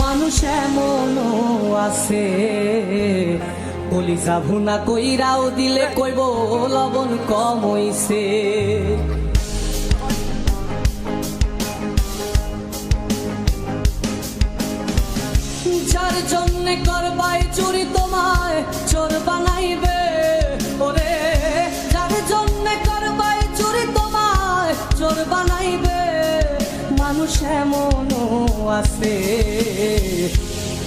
মানুষ এমনও আছে কলিজা ভুনা কইরাও দিলে কইব লবণ কম হইছে। যার জন্যে করবাই চুরি তোমায় চোর বানাইবে, ওরে যার জন্যে করবাই চুরি তোমায় চোর বানাইবে। মানুষ এমনও আছে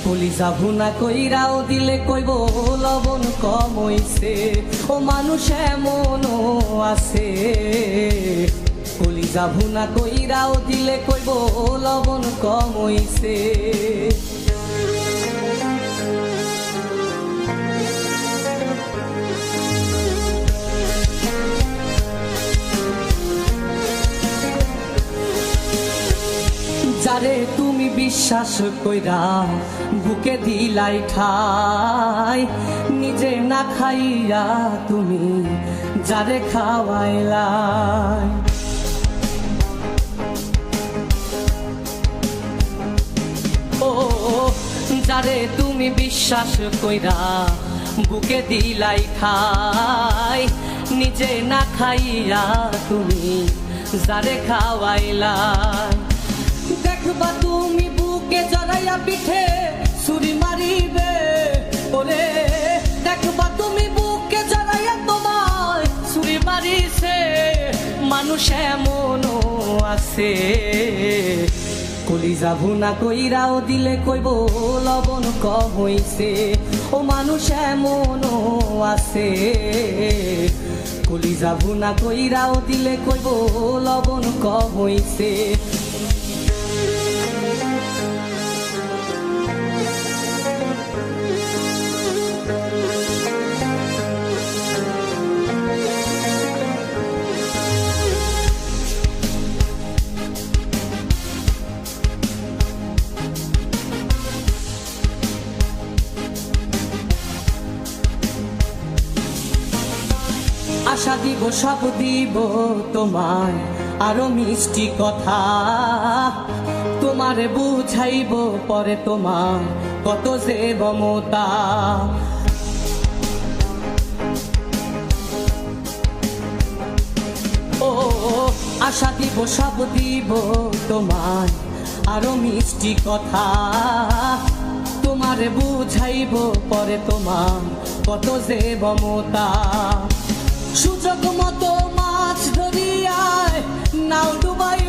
কলিজা ভুনা কইরাও দিলে কইব লবণ কম হইছে। ও মানুষ এমনও আছে কলিজা ভুনা কইরাও দিলে কইব লবণ কম হইছে। যারে তুমি বিশ্বাস কইরা বুকে দিলাই ঠাই, নিজে না খাইয়া তুমি যারে খাওয়াইলাই। ও যারে তুমি বিশ্বাস কইরা বুকে দিলাই ঠাই, নিজে না খাইয়া তুমি যারে খাওয়াইলাই। দেখবা তুমি বুকে জড়াইয়া পিঠে ছুরি মারিবে, ওরে দেখবা তুমি বুকে জড়াইয়া তোমার ছুরি মারিছে। মানুষ এমনও আছে কলিজা ভুনা কইরাও দিলে কইব লবণ কম হইছে। ও মানুষ এমনও আছে কলিজা ভুনা কইরাও দিলে কইব লবণ কম হইছে। আশা দিব সব দিব তোমায় আরো মিষ্টি কথা, তোমারে বুঝাইব পরে তোমার কত যে মমতা। ও আশা দিব সব দিব তোমায় আরো মিষ্টি কথা, তোমারে বুঝাইব পরে তোমার কত যে মমতা। সুযোগ মতো মাছ ধরিয়ায় নাও ডুবাই